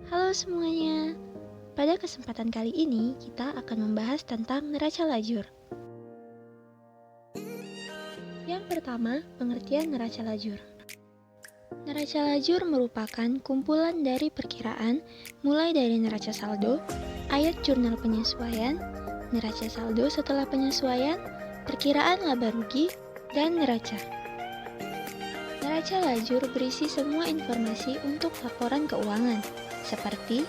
Halo semuanya, pada kesempatan kali ini kita akan membahas tentang neraca lajur. Yang pertama, pengertian neraca lajur. Neraca lajur merupakan kumpulan dari perkiraan mulai dari neraca saldo, ayat jurnal penyesuaian, neraca saldo setelah penyesuaian, perkiraan laba rugi, dan neraca. Neraca lajur berisi semua informasi untuk laporan keuangan, seperti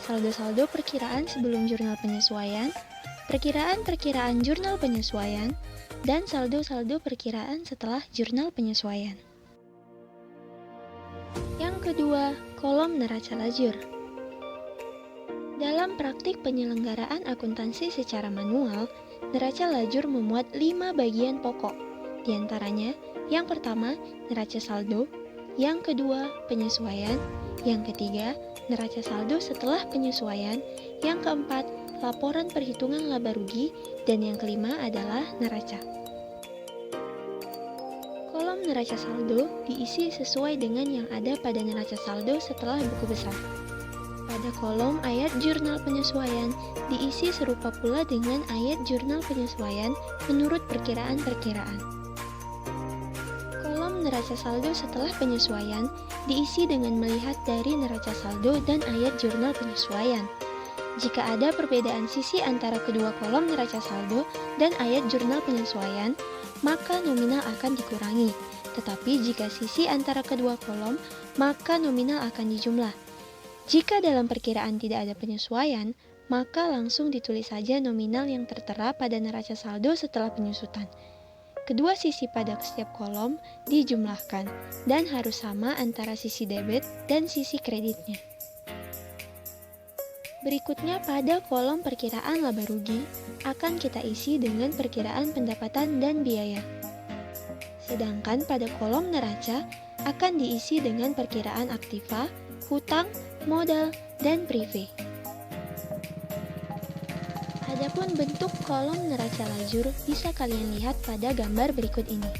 saldo-saldo perkiraan sebelum jurnal penyesuaian, perkiraan-perkiraan jurnal penyesuaian, dan saldo-saldo perkiraan setelah jurnal penyesuaian. Yang kedua, kolom neraca lajur. Dalam praktik penyelenggaraan akuntansi secara manual, neraca lajur memuat 5 bagian pokok. Di antaranya, yang pertama, neraca saldo, yang kedua, penyesuaian, yang ketiga, neraca saldo setelah penyesuaian, yang keempat, laporan perhitungan laba rugi, dan yang kelima adalah neraca. Kolom neraca saldo diisi sesuai dengan yang ada pada neraca saldo setelah buku besar. Pada kolom ayat jurnal penyesuaian diisi serupa pula dengan ayat jurnal penyesuaian menurut perkiraan-perkiraan. Kolom neraca saldo setelah penyesuaian diisi dengan melihat dari neraca saldo dan ayat jurnal penyesuaian. Jika ada perbedaan sisi antara kedua kolom neraca saldo dan ayat jurnal penyesuaian, maka nominal akan dikurangi. Tetapi jika sisi antara kedua kolom, maka nominal akan dijumlah. Jika dalam perkiraan tidak ada penyesuaian, maka langsung ditulis saja nominal yang tertera pada neraca saldo setelah penyusutan. Kedua sisi pada setiap kolom dijumlahkan dan harus sama antara sisi debit dan sisi kreditnya. Berikutnya pada kolom perkiraan laba rugi akan kita isi dengan perkiraan pendapatan dan biaya. Sedangkan pada kolom neraca akan diisi dengan perkiraan aktiva, hutang, modal, dan prive. Adapun bentuk kolom neraca lajur bisa kalian lihat pada gambar berikut ini.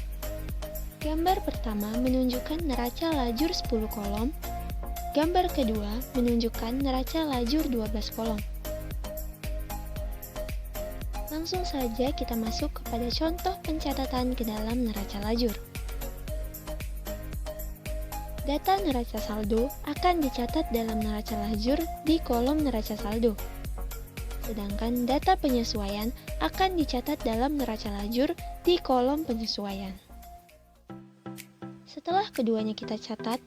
Gambar pertama menunjukkan neraca lajur 10 kolom. Gambar kedua menunjukkan neraca lajur 12 kolom. Langsung saja kita masuk kepada contoh pencatatan ke dalam neraca lajur. Data neraca saldo akan dicatat dalam neraca lajur di kolom neraca saldo. Sedangkan data penyesuaian akan dicatat dalam neraca lajur di kolom penyesuaian. Setelah keduanya kita catat,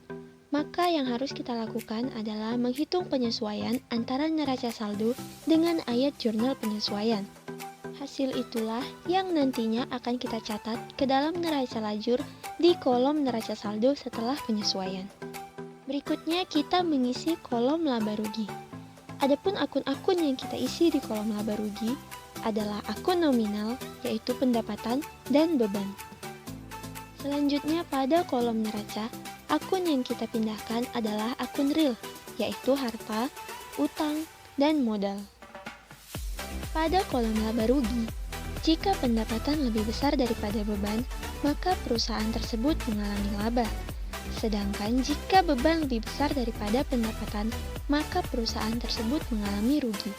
maka yang harus kita lakukan adalah menghitung penyesuaian antara neraca saldo dengan ayat jurnal penyesuaian. Hasil itulah yang nantinya akan kita catat ke dalam neraca lajur di kolom neraca saldo setelah penyesuaian. Berikutnya kita mengisi kolom laba rugi. Adapun akun-akun yang kita isi di kolom laba rugi adalah akun nominal, yaitu pendapatan dan beban. Selanjutnya pada kolom neraca, akun yang kita pindahkan adalah akun real, yaitu harta, utang, dan modal. Pada kolom laba rugi, jika pendapatan lebih besar daripada beban, maka perusahaan tersebut mengalami laba. Sedangkan jika beban lebih besar daripada pendapatan, maka perusahaan tersebut mengalami rugi.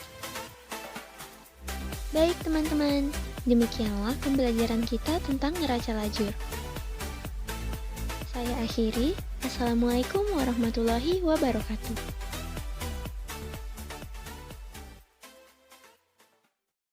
Baik teman-teman, demikianlah pembelajaran kita tentang neraca lajur. Saya akhiri. Assalamualaikum warahmatullahi wabarakatuh.